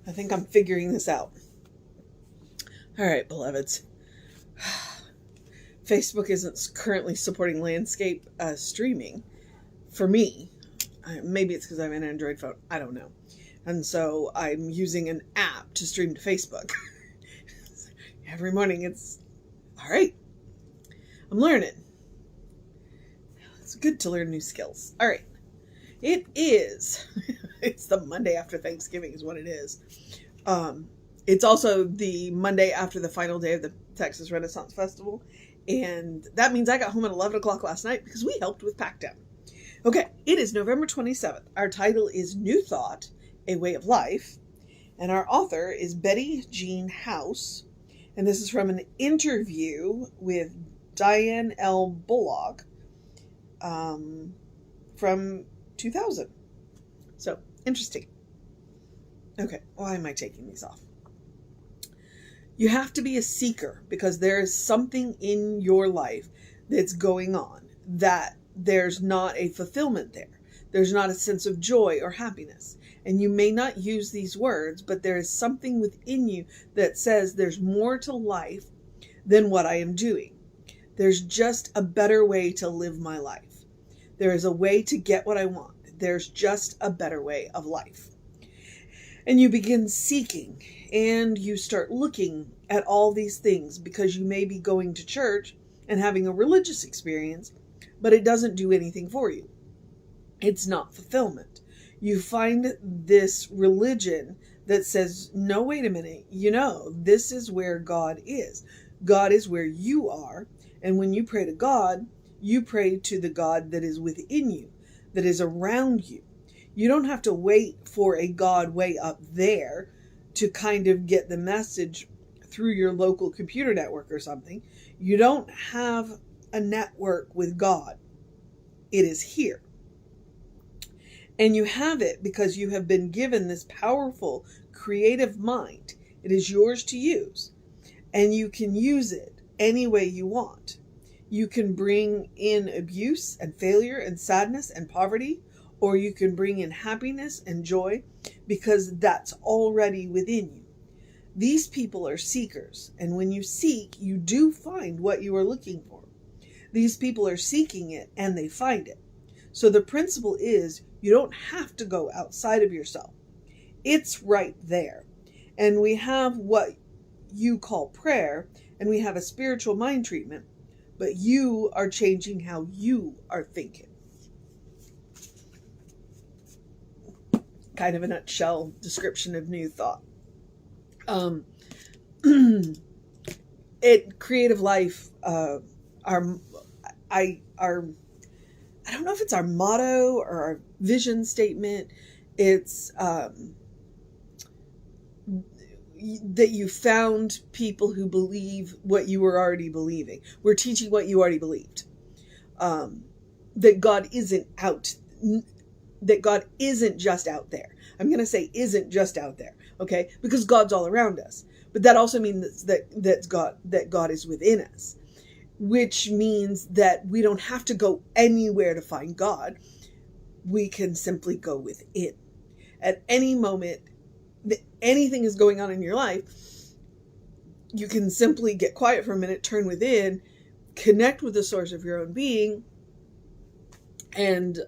I think I'm figuring this out. All right, beloveds. Facebook isn't currently supporting landscape streaming for me. Maybe it's because I have an Android phone. I don't know. And so I'm using an app to stream to Facebook. Every morning it's, all right, I'm learning. It's good to learn new skills. All right. It is. It's the Monday after Thanksgiving is what it is. It's also the Monday after the final day of the Texas Renaissance Festival. And that means I got home at 11 o'clock last night because we helped with pack down. Okay, it is November 27th. Our title is New Thought, A Way of Life. And our author is Betty Jean House. And this is from an interview with Diane L. Bullock from 2000. So, interesting. Okay, why am I taking these off? You have to be a seeker because there is something in your life that's going on that there's not a fulfillment there. There's not a sense of joy or happiness. And you may not use these words, but there is something within you that says there's more to life than what I am doing. There's just a better way to live my life. There is a way to get what I want. There's just a better way of life. And you begin seeking and you start looking at all these things because you may be going to church and having a religious experience, but it doesn't do anything for you. It's not fulfillment. You find this religion that says, no, wait a minute, this is where God is. God is where you are. And when you pray to God, you pray to the God that is within you, that is around you. You don't have to wait for a God way up there to kind of get the message through your local computer network or something. You don't have a network with God. It is here. And you have it because you have been given this powerful, creative mind. It is yours to use. And you can use it any way you want. You can bring in abuse and failure and sadness and poverty, or you can bring in happiness and joy because that's already within you. These people are seekers, and when you seek, you do find what you are looking for. These people are seeking it, and they find it. So the principle is you don't have to go outside of yourself. It's right there. And we have what you call prayer, and we have a spiritual mind treatment, but you are changing how you are thinking. Kind of a nutshell description of New Thought. Creative Life, I don't know if it's our motto or our vision statement. It's that you found people who believe what you were already believing. We're teaching what you already believed. That God isn't out. That God isn't just out there. I'm going to say isn't just out there, okay? Because God's all around us. But that also means that God is within us, which means that we don't have to go anywhere to find God. We can simply go within. At any moment, anything is going on in your life, you can simply get quiet for a minute, turn within, connect with the source of your own being, and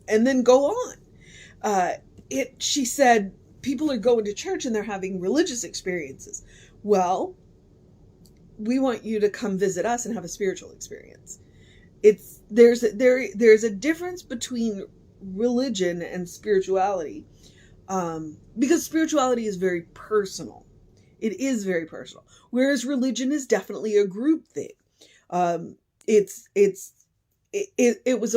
then go on. She said, people are going to church and they're having religious experiences. Well, we want you to come visit us and have a spiritual experience. There's a difference between religion and spirituality, because spirituality is very personal. It is very personal, whereas religion is definitely a group thing. It was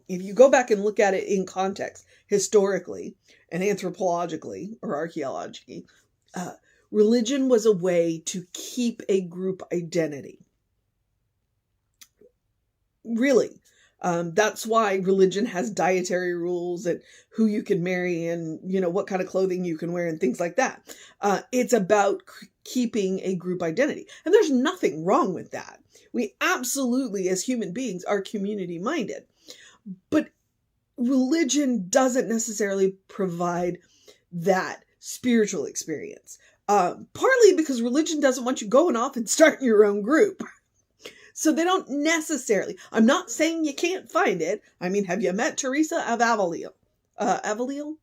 if you go back and look at it in context, historically and anthropologically or archaeologically, religion was a way to keep a group identity. Really. That's why religion has dietary rules and who you can marry and, what kind of clothing you can wear and things like that. It's about keeping a group identity. And there's nothing wrong with that. We absolutely, as human beings, are community minded. But religion doesn't necessarily provide that spiritual experience. Partly because religion doesn't want you going off and starting your own group. So they don't necessarily, I'm not saying you can't find it. I mean, have you met Teresa of Avila? Avila?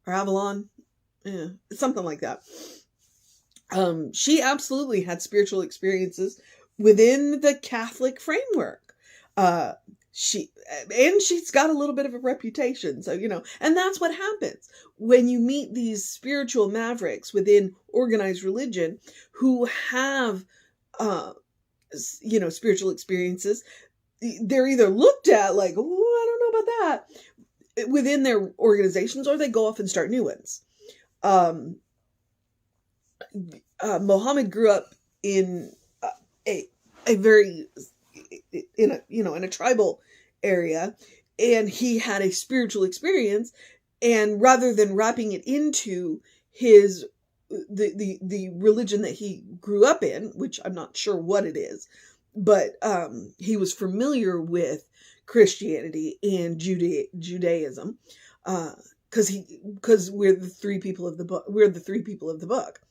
Or Avalon? Yeah, something like that. She absolutely had spiritual experiences within the Catholic framework. She's got a little bit of a reputation. So, and that's what happens when you meet these spiritual mavericks within organized religion who have, spiritual experiences. They're either looked at like, oh, I don't know about that within their organizations, or they go off and start new ones. Mohammed grew up in a very, in a tribal area, and he had a spiritual experience, and rather than wrapping it into the religion that he grew up in, which I'm not sure what it is, but he was familiar with Christianity and Judaism, because we're the three people of the book. We're the three people of the book.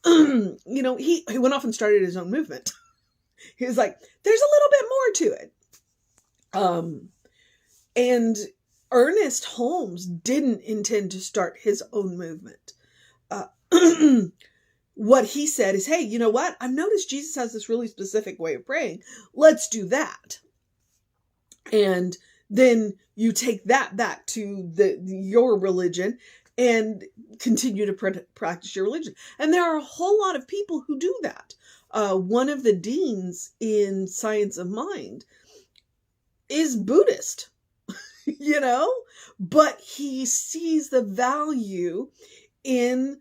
He went off and started his own movement. He was like, there's a little bit more to it. And Ernest Holmes didn't intend to start his own movement. What he said is, hey, you know what? I've noticed Jesus has this really specific way of praying. Let's do that. And then you take that back to your religion and continue to practice your religion. And there are a whole lot of people who do that. One of the deans in Science of Mind is Buddhist, but he sees the value in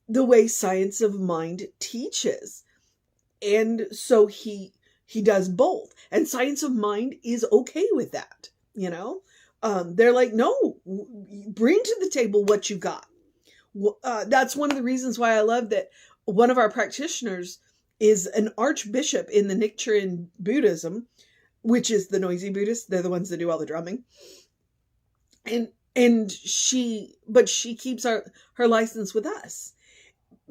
the way Science of Mind teaches. And so he does both. And Science of Mind is okay with that, They're like, no, bring to the table what you got. That's one of the reasons why I love that one of our practitioners is an archbishop in the Nichiren Buddhism, which is the noisy Buddhists. They're the ones that do all the drumming. And she keeps her license with us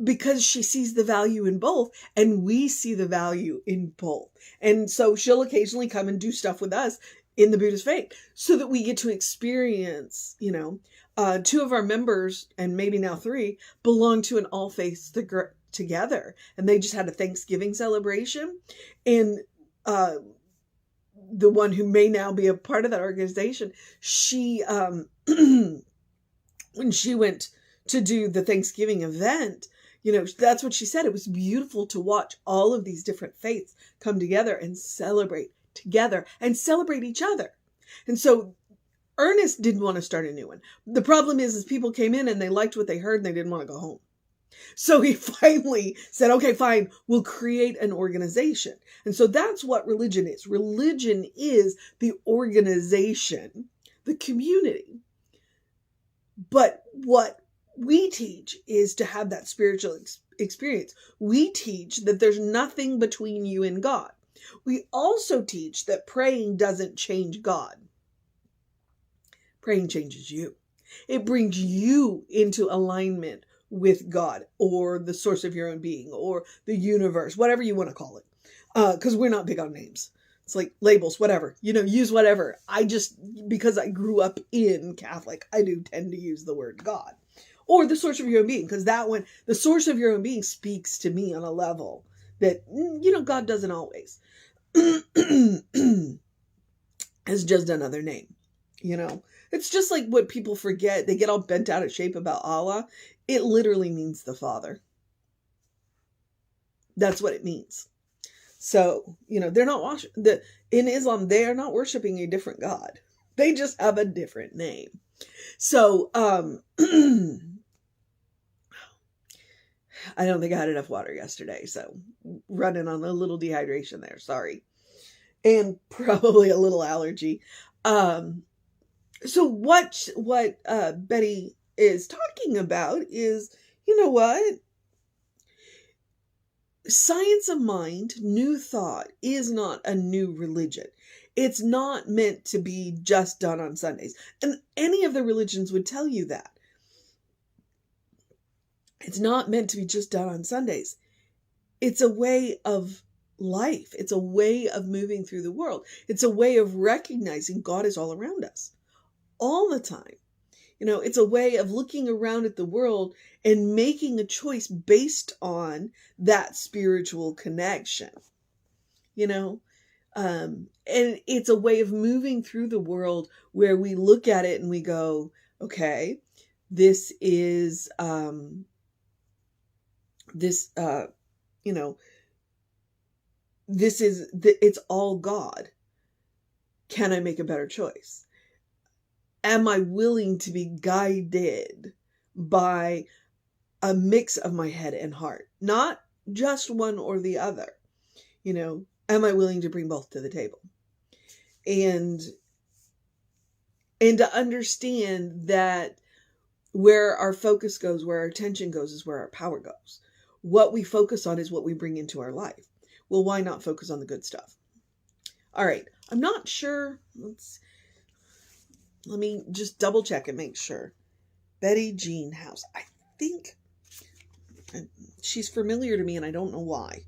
because she sees the value in both, and we see the value in both. And so she'll occasionally come and do stuff with us in the Buddhist faith so that we get to experience, two of our members, and maybe now three, belong to an all faiths together. And they just had a Thanksgiving celebration. And the one who may now be a part of that organization, she, when she went to do the Thanksgiving event, that's what she said. It was beautiful to watch all of these different faiths come together and celebrate together and celebrate each other. And so Ernest didn't want to start a new one. The problem is people came in and they liked what they heard and they didn't want to go home. So he finally said, okay, fine, we'll create an organization. And so that's what religion is. Religion is the organization, the community. But what we teach is to have that spiritual experience. We teach that there's nothing between you and God. We also teach that praying doesn't change God. Praying changes you. It brings you into alignment with God, or the source of your own being, or the universe, whatever you want to call it. Because we're not big on names. It's like labels, whatever, use whatever. Because I grew up in Catholic, I do tend to use the word God, or the source of your own being, because that one, the source of your own being, speaks to me on a level that, God doesn't always. It's just another name, It's just like what people forget. They get all bent out of shape about Allah. It literally means the Father. That's what it means. So, they're not in Islam, they are not worshiping a different God. They just have a different name. So, I don't think I had enough water yesterday, so running on a little dehydration there, sorry. And probably a little allergy. So what Betty is talking about is, Science of Mind, New Thought, is not a new religion. It's not meant to be just done on Sundays. And any of the religions would tell you that. It's not meant to be just done on Sundays. It's a way of life. It's a way of moving through the world. It's a way of recognizing God is all around us all the time. It's a way of looking around at the world and making a choice based on that spiritual connection, and it's a way of moving through the world where we look at it and we go, okay, this is, it's all God. Can I make a better choice? Am I willing to be guided by a mix of my head and heart? Not just one or the other. Am I willing to bring both to the table? And to understand that where our focus goes, where our attention goes, is where our power goes. What we focus on is what we bring into our life. Well, why not focus on the good stuff? All right. I'm not sure. Let me just double check and make sure. Betty Jean House. I think she's familiar to me and I don't know why.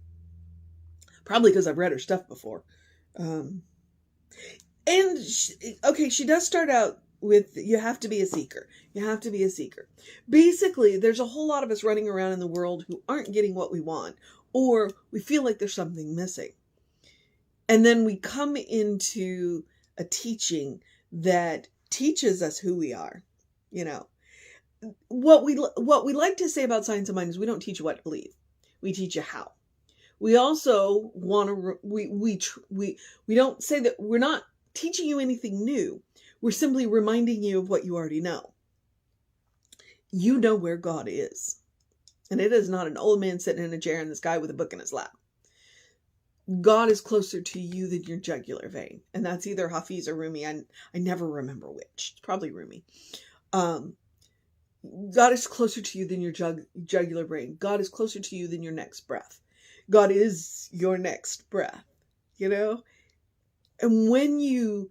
Probably because I've read her stuff before. She does start out with, you have to be a seeker. You have to be a seeker. Basically, there's a whole lot of us running around in the world who aren't getting what we want, or we feel like there's something missing. And then we come into a teaching that teaches us who we are. What we like to say about Science of Mind is we don't teach you what to believe. We teach you how. We also want to, we don't say that we're not teaching you anything new. We're simply reminding you of what you already know. You know where God is. And it is not an old man sitting in a chair in the sky with a book in his lap. God is closer to you than your jugular vein. And that's either Hafiz or Rumi. I never remember which. It's probably Rumi. God is closer to you than your jugular vein. God is closer to you than your next breath. God is your next breath, And when you,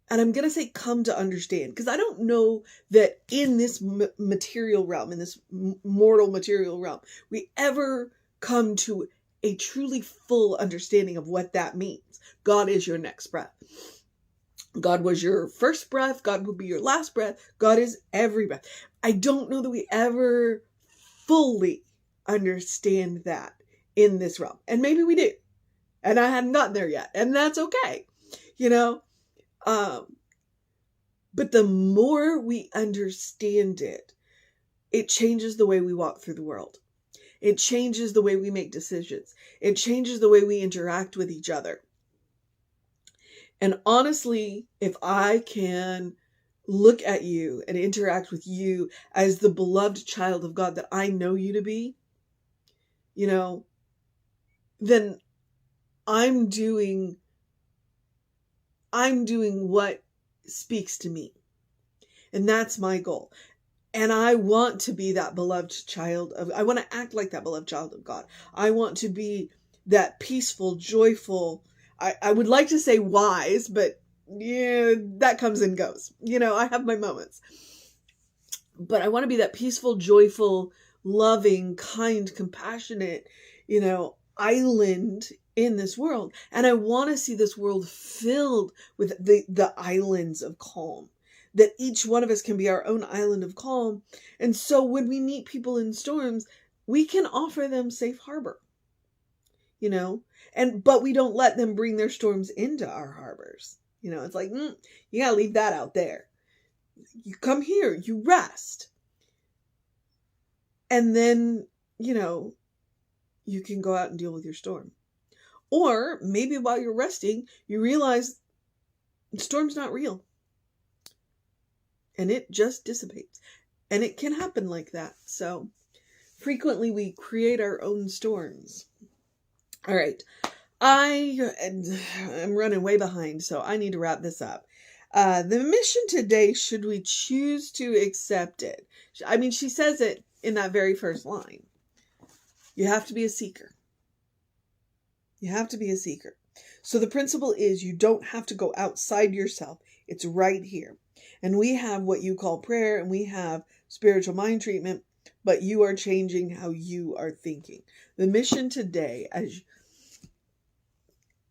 and I'm going to say come to understand, because I don't know that in this material realm, in this mortal material realm, we ever come to a truly full understanding of what that means. God is your next breath. God was your first breath. God will be your last breath. God is every breath. I don't know that we ever fully understand that in this realm. And maybe we do. And I hadn't gotten there yet. And that's okay. But the more we understand it, it changes the way we walk through the world. It changes the way we make decisions. It changes the way we interact with each other. And honestly, if I can look at you and interact with you as the beloved child of God that I know you to be, then I'm doing what speaks to me. And that's my goal. And I want to be that beloved child I want to act like that beloved child of God. I want to be that peaceful, joyful, I would like to say wise, but yeah, that comes and goes. I have my moments. But I want to be that peaceful, joyful, loving, kind, compassionate, island in this world. And I want to see this world filled with the islands of calm. That each one of us can be our own island of calm. And so when we meet people in storms, we can offer them safe harbor. But we don't let them bring their storms into our harbors. It's like, you gotta leave that out there. You come here, you rest. And then, you can go out and deal with your storm. Or maybe while you're resting, you realize the storm's not real. And it just dissipates. And it can happen like that. So frequently we create our own storms. All right. I'm running way behind, so I need to wrap this up. The mission today, should we choose to accept it? I mean, she says it in that very first line. You have to be a seeker. You have to be a seeker. So the principle is you don't have to go outside yourself. It's right here. And we have what you call prayer, and we have spiritual mind treatment, but you are changing how you are thinking. The mission today,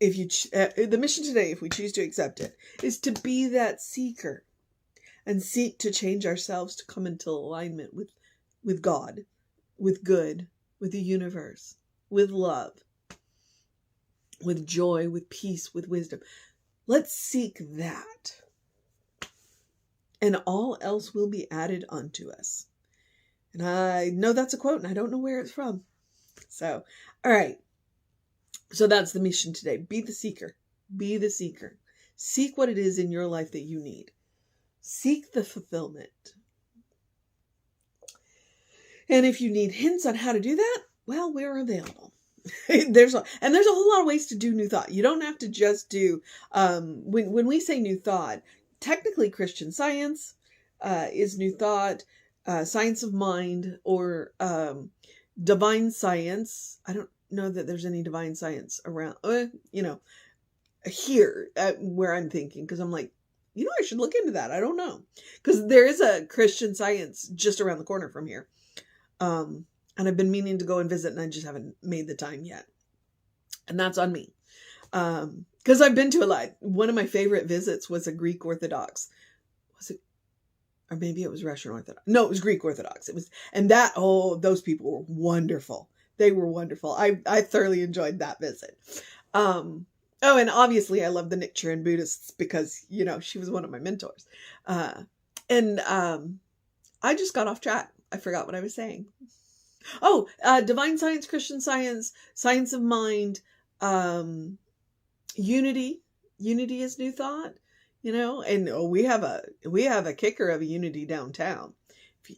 the mission today, if we choose to accept it, is to be that seeker and seek to change ourselves to come into alignment with God, with good, with the universe, with love, with joy, with peace, with wisdom. Let's seek that. And all else will be added unto us. And I know that's a quote, and I don't know where it's from. So, all right. So that's the mission today. Be the seeker. Be the seeker. Seek what it is in your life that you need. Seek the fulfillment. And if you need hints on how to do that, well, we're available. There's a whole lot of ways to do New Thought. You don't have to just do, when we say New Thought, technically Christian Science is New Thought, Science of Mind, or Divine Science. I don't know that there's any Divine Science around, here where I'm thinking, because I'm like, I should look into that. I don't know. Because there is a Christian Science just around the corner from here. And I've been meaning to go and visit, and I just haven't made the time yet. And that's on me. Because I've been to a lot. One of my favorite visits was a Greek Orthodox. Was it? Or maybe it was Russian Orthodox. No, it was Greek Orthodox. It was, and those people were wonderful. They were wonderful. I thoroughly enjoyed that visit. And obviously I love the Nichiren Buddhists because, she was one of my mentors. I just got off track. I forgot what I was saying. Oh, Divine Science, Christian Science, Science of Mind, Unity. Unity is New Thought, and we have a kicker of a Unity downtown.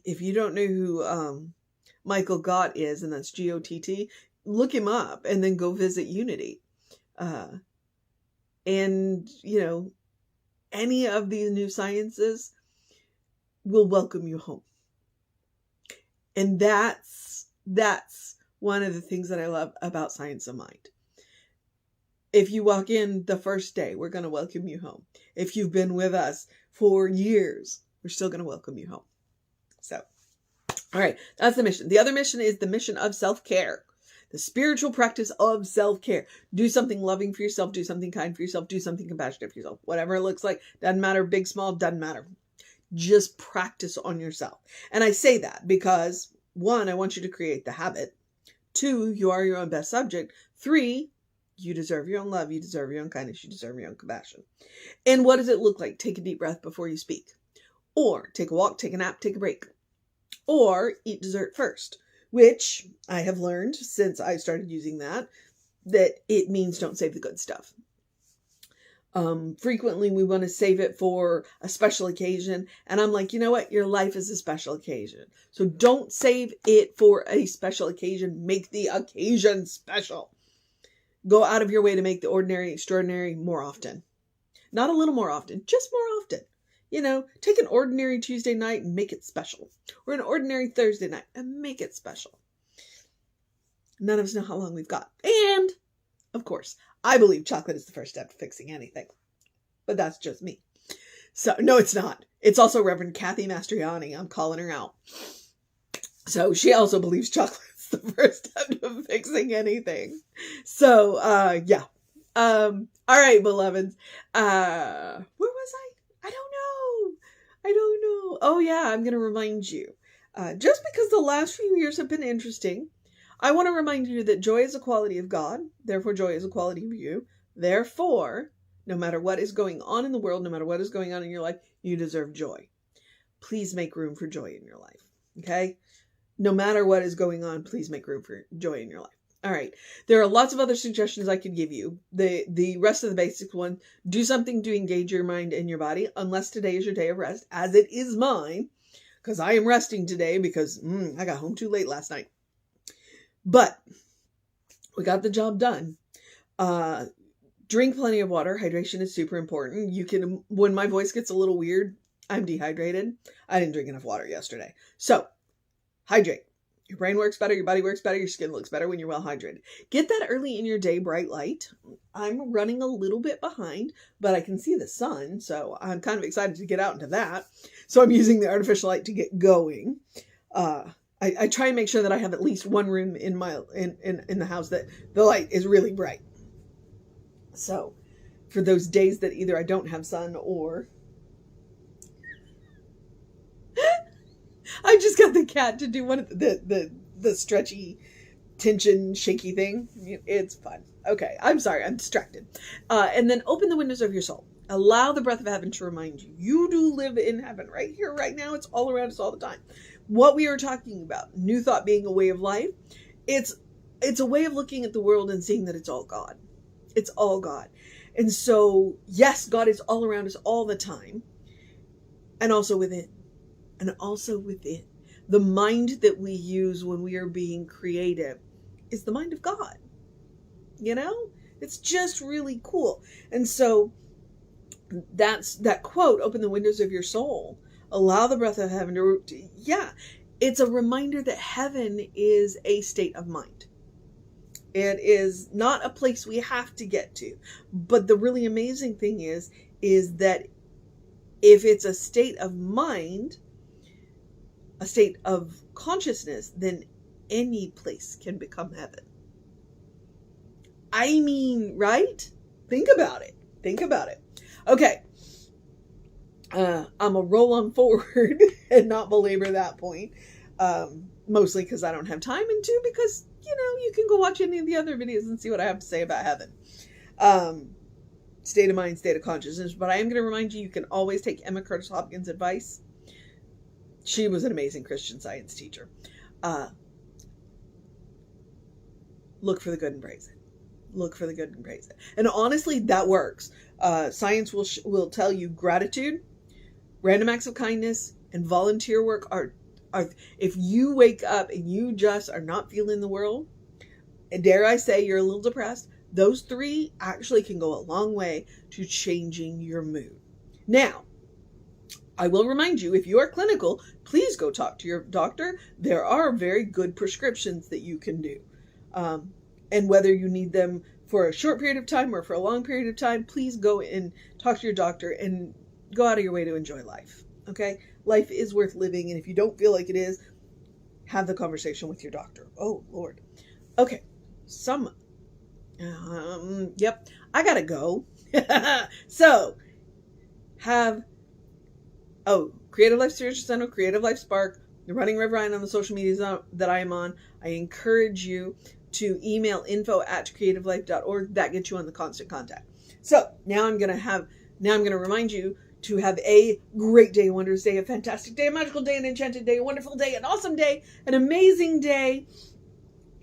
If you don't know who Michael Gott is, and that's Gott, look him up and then go visit Unity. And any of these new sciences will welcome you home. And that's one of the things that I love about Science of Mind. If you walk in the first day, we're going to welcome you home. If you've been with us for years, we're still going to welcome you home. So, all right, that's the mission. The other mission is the mission of self-care. The spiritual practice of self-care. Do something loving for yourself. Do something kind for yourself. Do something compassionate for yourself. Whatever it looks like. Doesn't matter. Big, small. Doesn't matter. Just practice on yourself. And I say that because 1, I want you to create the habit. 2, you are your own best subject. 3, you deserve your own love. You deserve your own kindness. You deserve your own compassion. And what does it look like? Take a deep breath before you speak. Or take a walk, take a nap, take a break. Or eat dessert first, which I have learned since I started using that it means don't save the good stuff. Frequently we want to save it for a special occasion. And I'm like, you know what? Your life is a special occasion. So don't save it for a special occasion. Make the occasion special. Go out of your way to make the ordinary extraordinary more often. Not a little more often, just more often. Take an ordinary Tuesday night and make it special. Or an ordinary Thursday night and make it special. None of us know how long we've got. And, of course, I believe chocolate is the first step to fixing anything. But that's just me. So, no, it's not. It's also Reverend Kathy Mastriani. I'm calling her out. So, she also believes chocolate's the first step to fixing anything. So, yeah. All right, beloveds. Where was I? I don't know. Oh, yeah, I'm going to remind you. Just because the last few years have been interesting, I want to remind you that joy is a quality of God. Therefore, joy is a quality of you. Therefore, no matter what is going on in the world, no matter what is going on in your life, you deserve joy. Please make room for joy in your life. Okay? No matter what is going on, please make room for joy in your life. All right. There are lots of other suggestions I could give you. The rest of the basic one, do something to engage your mind and your body, unless today is your day of rest, as it is mine, because I am resting today because I got home too late last night. But we got the job done. Drink plenty of water. Hydration is super important. When my voice gets a little weird, I'm dehydrated. I didn't drink enough water yesterday. So hydrate. Your brain works better, your body works better, your skin looks better when you're well hydrated. Get that early in your day bright light. I'm running a little bit behind, but I can see the sun, so I'm kind of excited to get out into that. So I'm using the artificial light to get going. I try and make sure that I have at least one room in the house that the light is really bright. So for those days that either I don't have sun or I just got the cat to do one of the stretchy tension shaky thing. It's fun. Okay, I'm sorry, I'm distracted. And then open the windows of your soul. Allow the breath of heaven to remind you. You do live in heaven right here, right now. It's all around us all the time. What we are talking about, new thought being a way of life, it's a way of looking at the world and seeing that it's all God. It's all God. And so, yes, God is all around us all the time. And also within. And also within. The mind that we use when we are being creative is the mind of God. You know? It's just really cool. And so that's that quote, open the windows of your soul. Allow the breath of heaven to, yeah. It's a reminder that heaven is a state of mind. It is not a place we have to get to. But the really amazing thing is that if it's a state of mind, a state of consciousness, then any place can become heaven. I mean, right? Think about it. Think about it. Okay. I'm going to roll on forward and not belabor that point. Mostly because I don't have time, and two, because, you can go watch any of the other videos and see what I have to say about heaven. State of mind, state of consciousness. But I am going to remind you, you can always take Emma Curtis Hopkins' advice. She was an amazing Christian Science teacher. Look for the good and praise it. Look for the good and praise it. And honestly, that works. Science will tell you gratitude, random acts of kindness, and volunteer work are if you wake up and you just are not feeling the world, and dare I say you're a little depressed, those three actually can go a long way to changing your mood. Now, I will remind you, if you are clinical, please go talk to your doctor. There are very good prescriptions that you can do. And whether you need them for a short period of time or for a long period of time, please go and talk to your doctor and go out of your way to enjoy life. Okay? Life is worth living, and if you don't feel like it is, have the conversation with your doctor. Oh, Lord. Okay. Yep. I gotta go. So, Creative Life Spiritual Center, Creative Life Spark, the Running Rev Ryan on the social medias that I am on. I encourage you to email info@creativelife.org. That gets you on the constant contact. So now I'm going to remind you to have a great day, a wondrous day, a fantastic day, a magical day, an enchanted day, a wonderful day, an awesome day, an amazing day,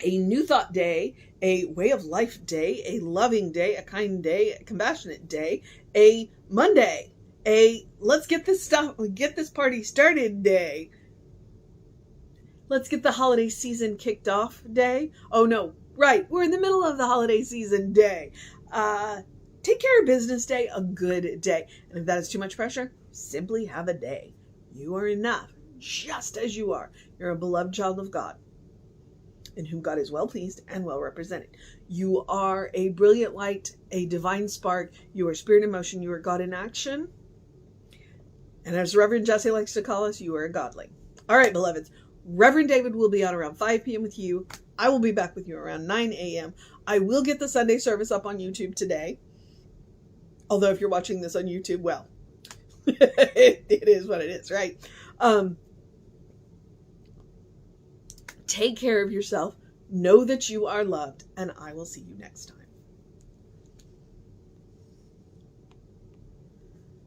a new thought day, a way of life day, a loving day, a kind day, a compassionate day, a Monday, a let's get this party started day. Let's get the holiday season kicked off day. Oh no, right. We're in the middle of the holiday season day. Take care of business day, a good day. And if that is too much pressure, simply have a day. You are enough, just as you are. You're a beloved child of God, in whom God is well pleased and well represented. You are a brilliant light, a divine spark. You are spirit in motion. You are God in action. And as Reverend Jesse likes to call us, you are a godling. All right, beloveds. Reverend David will be on around 5 p.m. with you. I will be back with you around 9 a.m. I will get the Sunday service up on YouTube today. Although if you're watching this on YouTube, well, it is what it is, right? Take care of yourself. Know that you are loved, and I will see you next time.